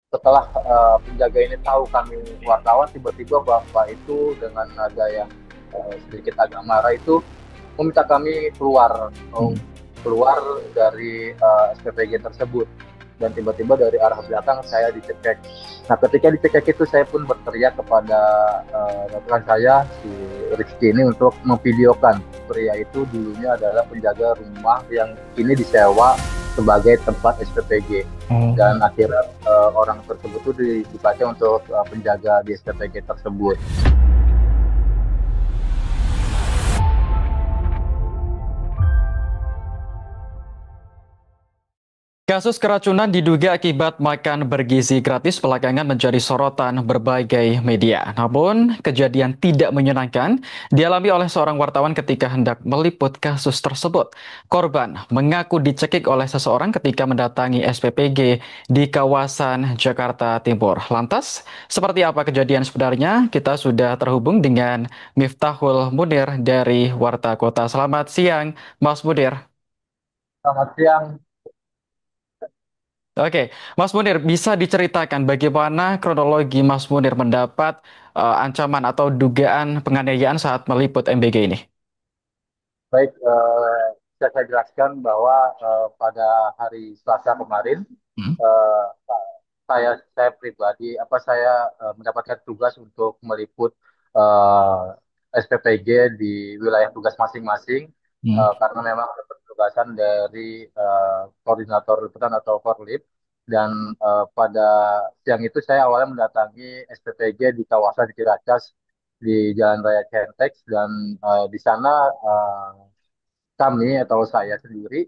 Setelah penjaga ini tahu kami wartawan, tiba-tiba bapak itu dengan nada yang sedikit agak marah itu meminta kami Hmm. keluar dari SPPG tersebut. Dan tiba-tiba dari arah belakang saya dicekek. Nah, ketika dicekek itu saya pun berteriak kepada rekan saya si Rizky ini untuk memvideokan. Pria itu dulunya adalah penjaga rumah yang kini disewa sebagai tempat SPPG. Oh. Dan akhirnya orang tersebut itu dipakai untuk penjaga di SPPG tersebut. Kasus keracunan diduga akibat makan bergizi gratis belakangan menjadi sorotan berbagai media. Namun, kejadian tidak menyenangkan dialami oleh seorang wartawan ketika hendak meliput kasus tersebut. Korban mengaku dicekik oleh seseorang ketika mendatangi SPPG di kawasan Jakarta Timur. Lantas, seperti apa kejadian sebenarnya? Kita sudah terhubung dengan Miftahul Munir dari Warta Kota. Selamat siang, Mas Munir. Selamat siang. Oke, Mas Munir, bisa diceritakan bagaimana kronologi Mas Munir mendapat ancaman atau dugaan penganiayaan saat meliput MBG ini? Baik, bisa saya jelaskan bahwa pada hari Selasa kemarin, Hmm? eh, saya pribadi, saya mendapatkan tugas untuk meliput eh, SPPG di wilayah tugas masing-masing, Hmm. karena memang ada penugasan dari koordinator liputan atau korlip. Dan pada siang itu saya awalnya mendatangi SPPG di kawasan Ciracas di Jalan Raya Centex, dan di sana kami atau saya sendiri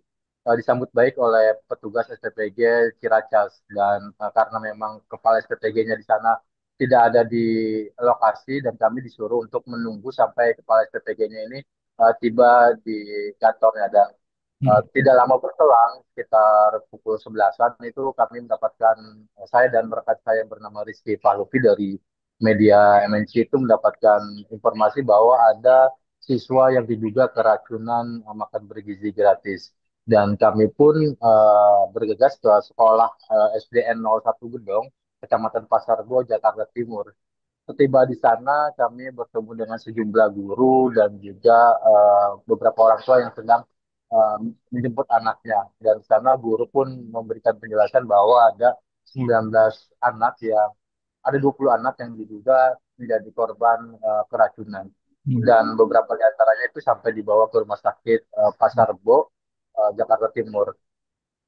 disambut baik oleh petugas SPPG Ciracas. Dan karena memang kepala SPPG-nya di sana tidak ada di lokasi, dan kami disuruh untuk menunggu sampai kepala SPPG-nya ini tiba di kantornya. Dan Hmm. tidak lama berselang, sekitar pukul 11-an itu kami mendapatkan, saya dan rekan saya yang bernama Rizky Palupi dari media MNC itu mendapatkan informasi bahwa ada siswa yang diduga keracunan makan bergizi gratis. Dan kami pun bergegas ke sekolah SDN 01 Gedong, Kecamatan Pasar Bo, Jakarta Timur. Setiba di sana, kami bertemu dengan sejumlah guru dan juga beberapa orang tua yang sedang eh, menjemput anaknya. Dan di sana guru pun memberikan penjelasan bahwa ada 19 anak yang ada 20 anak yang diduga menjadi korban keracunan. Hmm. Dan beberapa di antaranya itu sampai dibawa ke rumah sakit Pasar Bo, Jakarta Timur.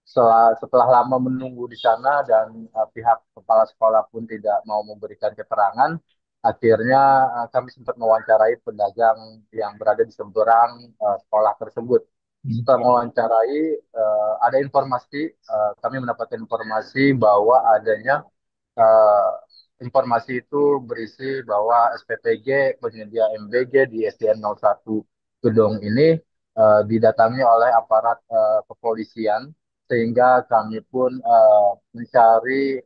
Setelah lama menunggu di sana dan pihak kepala sekolah pun tidak mau memberikan keterangan, akhirnya kami sempat mewawancarai pedagang yang berada di seberang sekolah tersebut. Hmm. Setelah mewawancarai, ada informasi, kami mendapatkan informasi bahwa adanya eh, informasi itu berisi bahwa SPPG penyedia MBG di SDN 01 Gedong ini didatangi oleh aparat kepolisian, sehingga kami pun mencari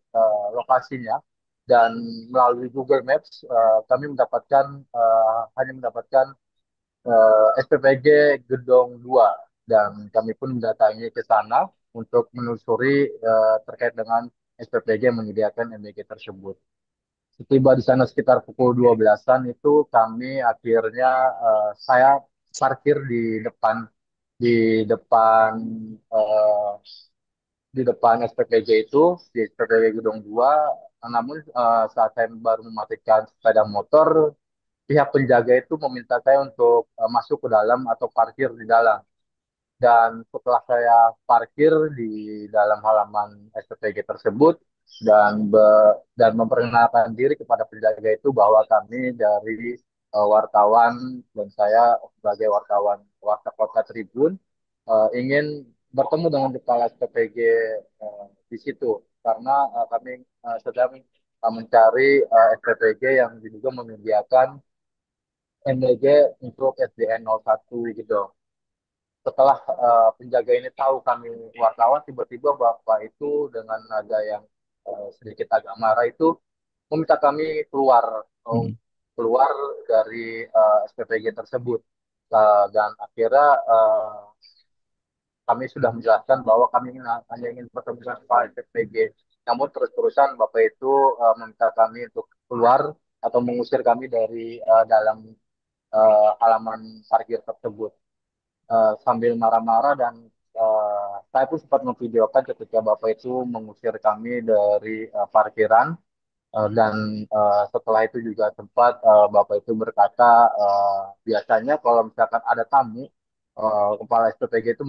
lokasinya. Dan melalui Google Maps kami hanya mendapatkan SPPG Gedong 2, dan kami pun mendatangi ke sana untuk menelusuri terkait dengan SPPG yang menyediakan MBG tersebut. Setiba di sana sekitar pukul 12-an itu kami akhirnya saya parkir di depan eh, di depan SPPG itu, di SPPG Gedung 2. Namun saat saya baru mematikan sepeda motor, pihak penjaga itu meminta saya untuk masuk ke dalam atau parkir di dalam. Dan setelah saya parkir di dalam halaman SPPG tersebut dan memperkenalkan diri kepada penjaga itu bahwa kami dari wartawan, dan saya sebagai wartawan Warta Kota Tribun ingin bertemu dengan kepala SPPG di situ, karena kami sedang mencari SPPG yang diduga menyediakan MBG untuk SDN 01 gitu. Setelah penjaga ini tahu kami wartawan, tiba-tiba bapak itu dengan nada yang sedikit agak marah itu meminta kami Hmm. keluar dari SPPG tersebut. Dan akhirnya kami sudah menjelaskan bahwa kami hanya ingin bertemu dengan Pak SPPG. Namun terus-terusan Bapak itu meminta kami untuk keluar atau mengusir kami dari dalam halaman parkir tersebut. Sambil marah-marah dan saya pun sempat memvideokan ketika Bapak itu mengusir kami dari parkiran. Dan setelah itu juga sempat Bapak itu berkata, biasanya kalau misalkan ada tamu, kepala SPPG itu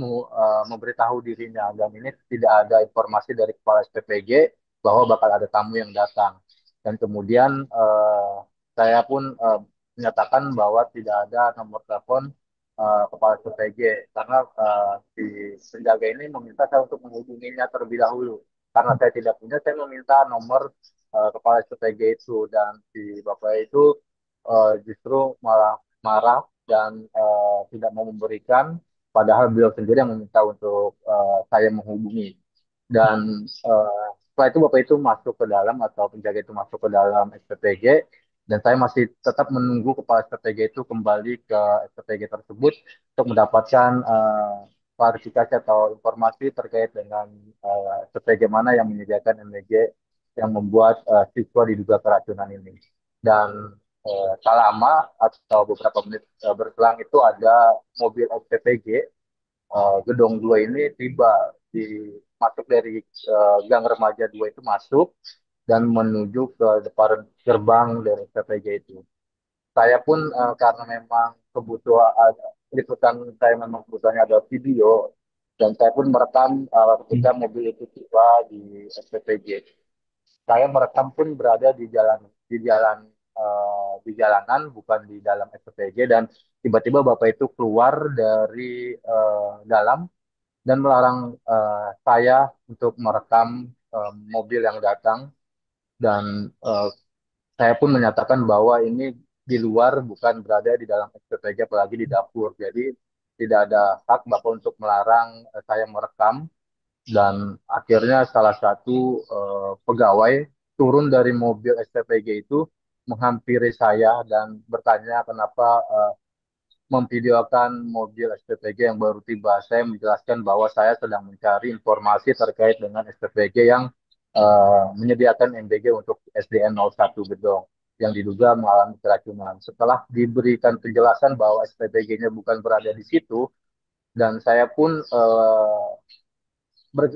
memberitahu dirinya, dan ini tidak ada informasi dari kepala SPPG bahwa bakal ada tamu yang datang. Dan kemudian saya pun menyatakan bahwa tidak ada nomor telepon kepala SPPG, karena si penjaga ini meminta saya untuk menghubunginya terlebih dahulu. Karena saya tidak punya, saya meminta nomor kepala SPG itu, dan si bapak itu justru malah marah dan tidak mau memberikan, padahal beliau sendiri yang meminta untuk saya menghubungi. Dan setelah itu bapak itu masuk ke dalam, atau penjaga itu masuk ke dalam SPPG, dan saya masih tetap menunggu kepala SPPG itu kembali ke SPPG tersebut untuk mendapatkan klarifikasi atau informasi terkait dengan SPPG mana yang menyediakan MBG yang membuat siswa diduga keracunan ini. Dan tak lama atau beberapa menit berselang itu ada mobil SPPG gedung 2 ini tiba di masuk dari gang remaja 2 itu masuk dan menuju ke depan gerbang dari SPPG itu. Saya pun karena memang kebutuhan liputan saya memang kebutuhannya ada video, dan saya pun merekam ketika mobil itu tiba di SPPG. Saya merekam pun berada di jalanan, bukan di dalam SPG, dan tiba-tiba bapak itu keluar dari dalam dan melarang saya untuk merekam mobil yang datang, dan saya pun menyatakan bahwa ini di luar, bukan berada di dalam SPPG apalagi di dapur, jadi tidak ada hak bapak untuk melarang saya merekam. Dan akhirnya salah satu pegawai turun dari mobil SPPG itu, menghampiri saya dan bertanya kenapa memvideokan mobil SPPG yang baru tiba. Saya menjelaskan bahwa saya sedang mencari informasi terkait dengan SPPG yang menyediakan MBG untuk SDN 01 Gedong yang diduga mengalami keracunan. Setelah diberikan penjelasan bahwa SPPG-nya bukan berada di situ, dan saya pun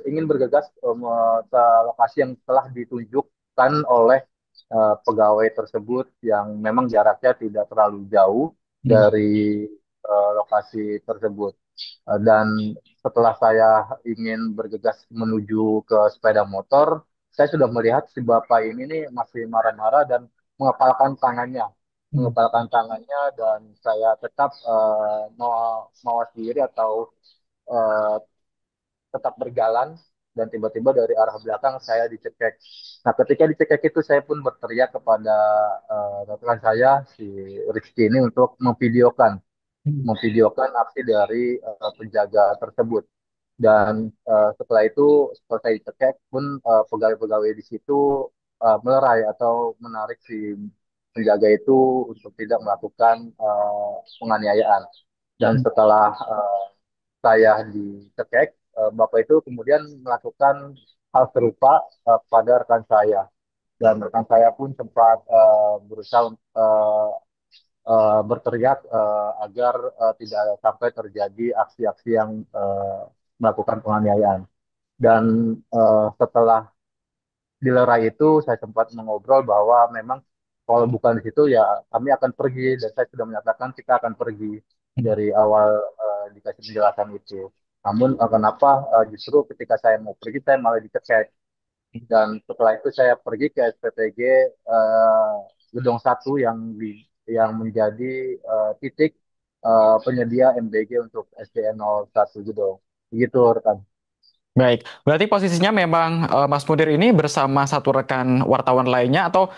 ingin bergegas ke lokasi yang telah ditunjukkan oleh pegawai tersebut, yang memang jaraknya tidak terlalu jauh dari lokasi tersebut. Dan setelah saya ingin bergegas menuju ke sepeda motor, saya sudah melihat si bapak ini nih masih marah-marah dan mengepalkan tangannya. Mengepalkan tangannya, dan saya tetap mawas diri atau eh, tetap berjalan, dan tiba-tiba dari arah belakang saya dicekek. Nah, ketika dicekek itu saya pun berteriak kepada rekan saya si Rizky ini untuk memvideokan aksi dari penjaga tersebut. Dan setelah itu, setelah saya dicekek pun pegawai-pegawai di situ melerai atau menarik si penjaga itu untuk tidak melakukan penganiayaan. Dan setelah saya dicekek, Bapak itu kemudian melakukan hal serupa pada rekan saya. Dan rekan saya pun sempat berusaha berteriak agar tidak sampai terjadi aksi-aksi yang melakukan penganiayaan. Dan setelah dilerai itu, saya sempat mengobrol bahwa memang kalau bukan di situ ya kami akan pergi, dan saya sudah menyatakan kita akan pergi dari awal dikasih penjelasan itu. Namun kenapa justru ketika saya mau pergi saya malah dicekek. Dan setelah itu saya pergi ke SPPG eh, Gedong 1 yang menjadi titik penyedia MBG untuk SDN 01 Gedong. Begitu rekan. Baik, berarti posisinya memang Mas Munir ini bersama satu rekan wartawan lainnya atau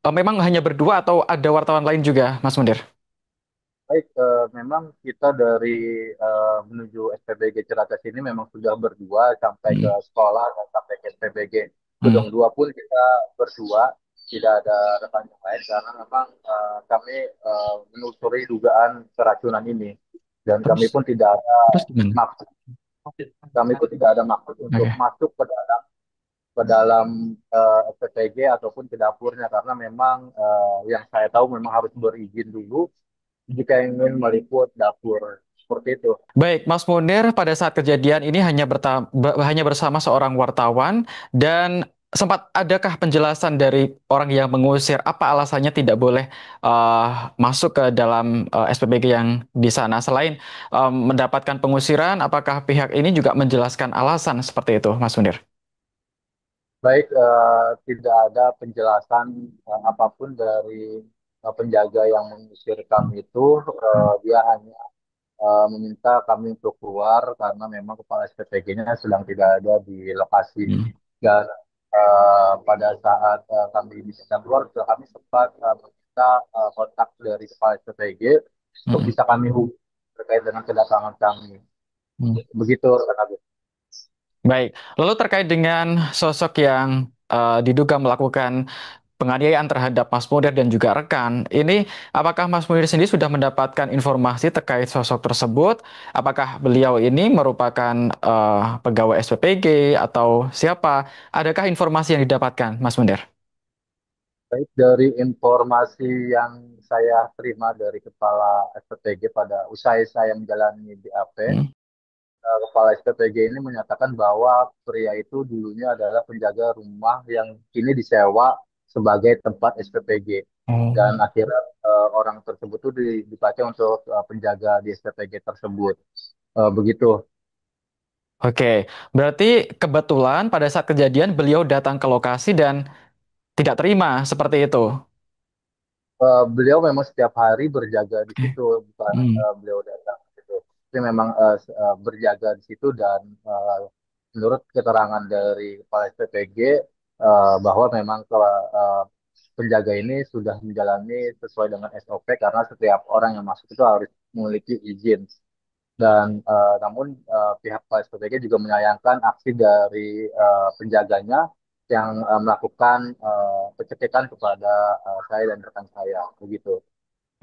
memang hanya berdua atau ada wartawan lain juga, Mas Munir? Baik, memang kita dari menuju SPBG Ciracas ini memang sudah berdua sampai ke Hmm. sekolah, dan sampai ke SPBG Hmm. Gedong 2 pun kita berdua, tidak ada rekan yang lain, karena memang kami menelusuri dugaan keracunan ini, dan Terus, tidak ada terus gimana? maksud kami pun tidak ada maksud untuk Oke. masuk ke dalam ke dalam SPPG ataupun ke dapurnya karena memang yang saya tahu memang harus berizin dulu jika ingin meliput dapur seperti itu. Baik, Mas Munir, pada saat kejadian ini hanya bersama seorang wartawan dan sempat adakah penjelasan dari orang yang mengusir apa alasannya tidak boleh masuk ke dalam SPBG yang di sana selain mendapatkan pengusiran, apakah pihak ini juga menjelaskan alasan seperti itu, Mas Munir? Baik, tidak ada penjelasan apapun dari penjaga yang mengusir kami itu. Dia hanya meminta kami untuk keluar karena memang kepala SPPG-nya sedang tidak ada di lokasi. Hmm. Dan pada saat kami bisa keluar, juga kami sempat meminta kontak dari kepala SPPG untuk Hmm. bisa kami hubungi terkait dengan kedatangan kami. Hmm. Begitu, rekan Agus. Baik, lalu terkait dengan sosok yang diduga melakukan penganiayaan terhadap Mas Munir dan juga rekan, ini apakah Mas Munir sendiri sudah mendapatkan informasi terkait sosok tersebut? Apakah beliau ini merupakan pegawai SPPG atau siapa? Adakah informasi yang didapatkan, Mas Munir? Baik, dari informasi yang saya terima dari Kepala SPPG pada usai saya menjalani BAP, Hmm. Kepala SPPG ini menyatakan bahwa pria itu dulunya adalah penjaga rumah yang kini disewa sebagai tempat SPPG. Dan Oh. akhirnya orang tersebut itu dipakai untuk penjaga di SPPG tersebut. Begitu. Oke, berarti kebetulan pada saat kejadian beliau datang ke lokasi dan tidak terima seperti itu. Beliau memang setiap hari berjaga di Oke. situ, bukan Hmm. beliau datang gitu. Tapi memang berjaga di situ dan menurut keterangan dari kepala SPPG bahwa memang penjaga ini sudah menjalani sesuai dengan SOP karena setiap orang yang masuk itu harus memiliki izin. Dan namun pihak PSPBG juga menyayangkan aksi dari penjaganya yang melakukan pencegahan kepada saya dan rekan saya, begitu.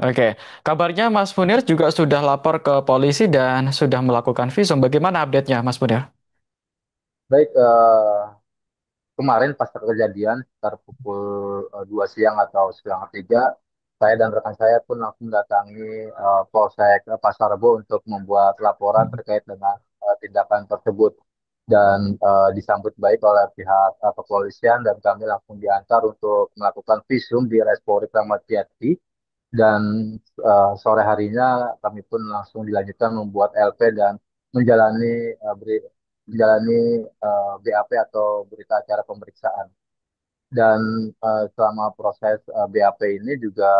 Oke, kabarnya Mas Munir juga sudah lapor ke polisi dan sudah melakukan visum. Bagaimana update-nya, Mas Munir? Baik, kemarin pas kejadian sekitar pukul 2 siang atau setengah 3, saya dan rekan saya pun langsung datangi Polsek Pasar Rebo untuk membuat laporan terkait dengan tindakan tersebut. Dan disambut baik oleh pihak kepolisian dan kami langsung diantar untuk melakukan visum di Respori Kramat Jati. Dan sore harinya kami pun langsung dilanjutkan membuat LP dan menjalani menjalani BAP atau berita acara pemeriksaan. Dan selama proses BAP ini juga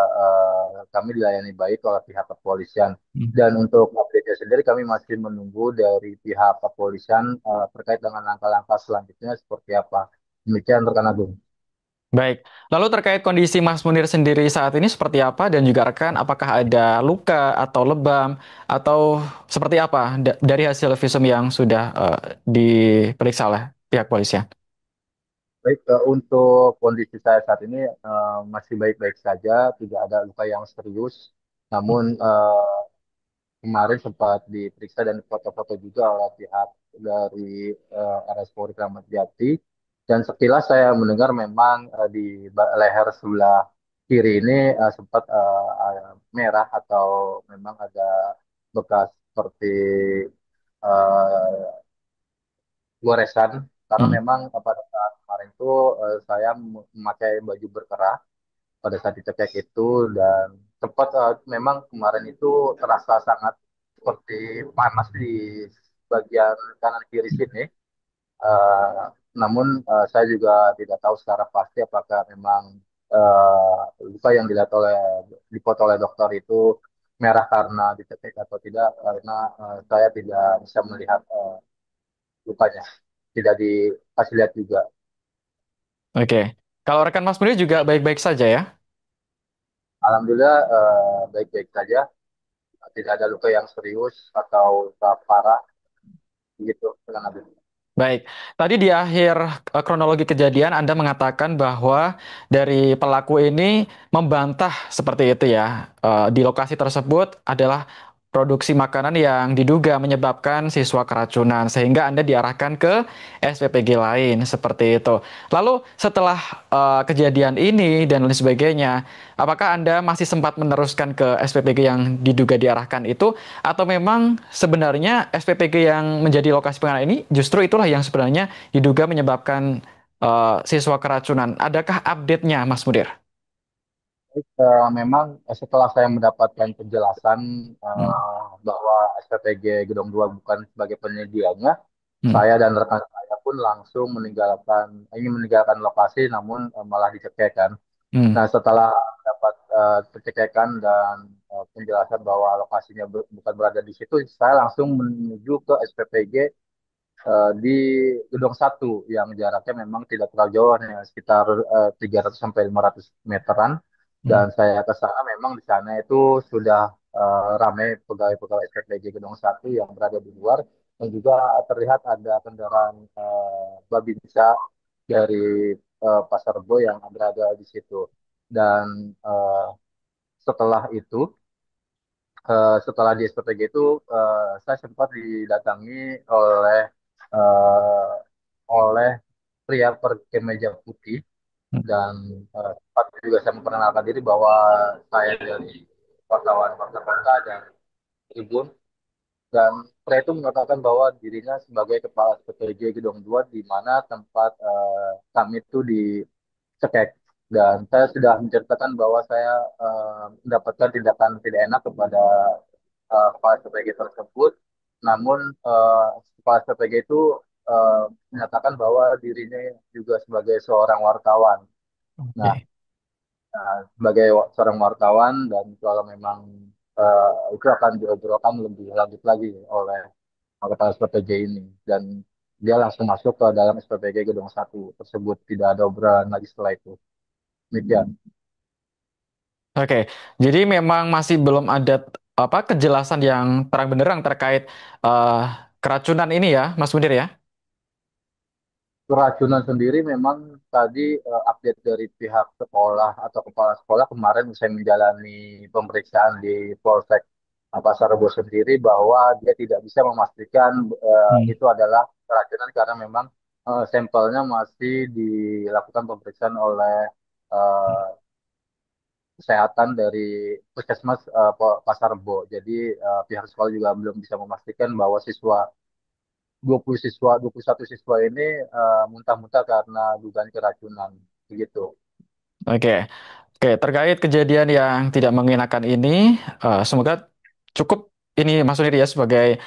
kami dilayani baik oleh pihak kepolisian. Hmm. Dan untuk update sendiri kami masih menunggu dari pihak kepolisian terkait dengan langkah-langkah selanjutnya seperti apa. Demikian rekan Agung. Baik, lalu terkait kondisi Mas Munir sendiri saat ini seperti apa dan juga rekan, apakah ada luka atau lebam atau seperti apa dari hasil visum yang sudah diperiksa oleh pihak polisian? Baik, untuk kondisi saya saat ini masih baik-baik saja, tidak ada luka yang serius. Namun kemarin sempat diperiksa dan foto-foto juga oleh pihak dari RS Polri Kramat Jati. Dan sekilas saya mendengar memang di leher sebelah kiri ini sempat merah atau memang ada bekas seperti uh, goresan karena Hmm. memang pada saat kemarin itu saya memakai baju berkerah pada saat dicekek itu dan sempat memang kemarin itu terasa sangat seperti panas di bagian kanan kiri sini. Eh, Namun saya juga tidak tahu secara pasti apakah memang luka yang dipoto oleh dokter itu merah karena dicekek atau tidak karena saya tidak bisa melihat lukanya. Tidak dikasih lihat juga. Oke, kalau rekan Mas Munir juga baik-baik saja ya? Alhamdulillah baik-baik saja. Tidak ada luka yang serius atau luka parah gitu. Kurang lebih. Baik, tadi di akhir kronologi kejadian Anda mengatakan bahwa dari pelaku ini membantah seperti itu ya. Di lokasi tersebut adalah produksi makanan yang diduga menyebabkan siswa keracunan sehingga Anda diarahkan ke SPPG lain seperti itu. Lalu setelah kejadian ini dan lain sebagainya, apakah Anda masih sempat meneruskan ke SPPG yang diduga diarahkan itu atau memang sebenarnya SPPG yang menjadi lokasi pengenalan ini justru itulah yang sebenarnya diduga menyebabkan siswa keracunan? Adakah update-nya, Mas Mudir? Memang setelah saya mendapatkan penjelasan Hmm. bahwa SPPG Gedong 2 bukan sebagai penyedianya, Hmm. saya dan rekan saya pun langsung ingin meninggalkan lokasi, namun malah dicekek kan. Hmm. Nah, setelah dapat pencegahan dan penjelasan bahwa lokasinya bukan berada di situ, saya langsung menuju ke SPPG di gedung satu yang jaraknya memang tidak terlalu jauh, hanya sekitar 300 sampai 500 meteran. Hmm. Dan saya ke sana memang di sana itu sudah ramai pegawai-pegawai SPPG gedung satu yang berada di luar dan juga terlihat ada kendaraan Babinsa dari Pasar Rebo yang berada di situ. Dan setelah itu, setelah di SPPG itu, saya sempat didatangi oleh eh, oleh pria berkemeja putih dan sempat juga saya memperkenalkan diri bahwa saya dari wartawan Warta Kota dan Tribun, dan pria itu mengatakan bahwa dirinya sebagai kepala SPPG Gedung 2 di mana tempat kami itu dicekek, dan saya sudah menceritakan bahwa saya mendapatkan tindakan tidak enak kepada kepala SPPG tersebut. Namun kepala SPPG itu menyatakan bahwa dirinya juga sebagai seorang wartawan. Nah, Oke. sebagai seorang wartawan, dan kalau memang itu akan diobrolkan lebih lanjut lagi oleh kepala SPPG ini, dan dia langsung masuk ke dalam SPPG Gedung satu tersebut, tidak ada obrolan lagi setelah itu. Demikian. Oke, jadi memang masih belum ada apa kejelasan yang terang benderang terkait eh, keracunan ini ya, Mas Mudir ya? Keracunan sendiri memang tadi update dari pihak sekolah atau kepala sekolah kemarin saya menjalani pemeriksaan di Polsek Pasar Rebo sendiri bahwa dia tidak bisa memastikan Hmm. itu adalah keracunan karena memang sampelnya masih dilakukan pemeriksaan oleh eh, kesehatan dari Puskesmas Pasar Rebo. Jadi pihak sekolah juga belum bisa memastikan bahwa 21 siswa ini muntah-muntah karena dugaan keracunan. Begitu. Oke, oke. Terkait kejadian yang tidak mengenakan ini, semoga cukup ini Mas Mudir ya sebagai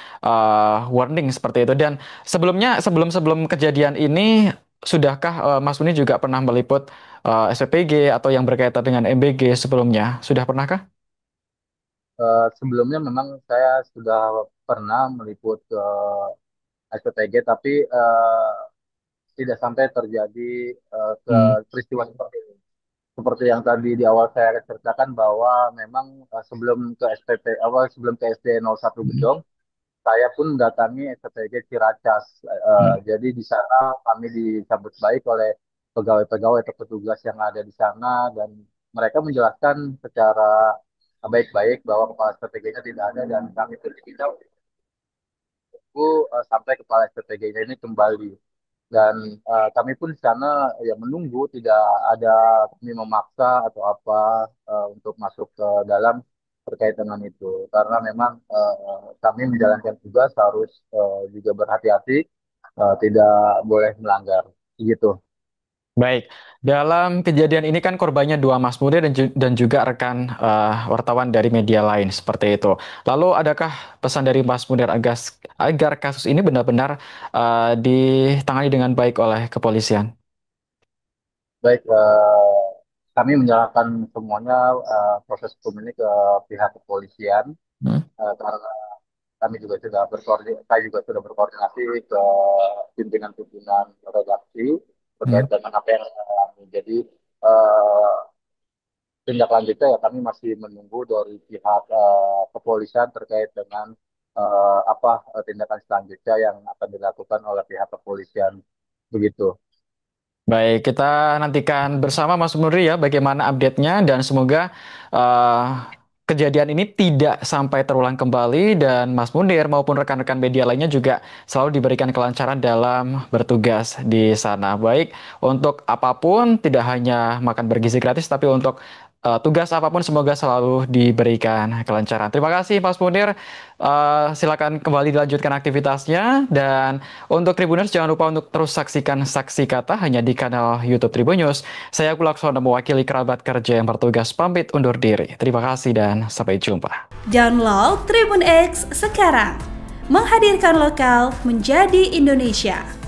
warning seperti itu. Dan sebelumnya, sebelum kejadian ini, sudahkah Mas Munir juga pernah meliput SPPG atau yang berkaitan dengan MBG sebelumnya? Sudah pernahkah? Sebelumnya memang saya sudah pernah meliput ke SPPG, tapi tidak sampai terjadi ke Hmm. peristiwa seperti ini. Seperti yang tadi di awal saya ceritakan bahwa memang sebelum ke SPP awal sebelum ke SD 01 Hmm. Gedong, saya pun mendatangi SPPG Ciracas. Hmm. Jadi di sana kami disambut baik oleh pegawai-pegawai atau petugas yang ada di sana, dan mereka menjelaskan secara baik-baik bahwa kepala SPPG-nya tidak ada, dan kami pun diminta menunggu sampai kepala SPPG-nya ini kembali. Dan kami pun di sana ya menunggu, tidak ada kami memaksa atau apa untuk masuk ke dalam terkait dengan itu, karena memang kami menjalankan tugas harus juga berhati-hati, tidak boleh melanggar gitu. Baik, dalam kejadian ini kan korbannya dua Mas Muda dan juga rekan wartawan dari media lain seperti itu. Lalu adakah pesan dari Mas Muda agar kasus ini benar-benar ditangani dengan baik oleh kepolisian? Baik, kami menyerahkan semuanya proses hukum ini ke pihak kepolisian, Hmm. karena kami juga sudah berkoordinasi, saya juga sudah berkoordinasi ke pimpinan-pimpinan redaksi Hmm. terkait dengan apa yang kami. Jadi eh, tindak lanjutnya ya kami masih menunggu dari pihak kepolisian terkait dengan apa tindakan selanjutnya yang akan dilakukan oleh pihak kepolisian. Begitu. Baik, kita nantikan bersama Mas Nuri ya bagaimana update-nya dan semoga uh, kejadian ini tidak sampai terulang kembali dan Mas Munir maupun rekan-rekan media lainnya juga selalu diberikan kelancaran dalam bertugas di sana. Baik untuk apapun, tidak hanya makan bergizi gratis, tapi untuk tugas apapun semoga selalu diberikan kelancaran. Terima kasih Mas Munir. Silakan kembali dilanjutkan aktivitasnya dan untuk Tribuners jangan lupa untuk terus saksikan Saksi Kata hanya di kanal YouTube Tribun News. Saya Kulaksono mewakili kerabat kerja yang bertugas pamit undur diri. Terima kasih dan sampai jumpa. Download Tribun X sekarang. Menghadirkan lokal menjadi Indonesia.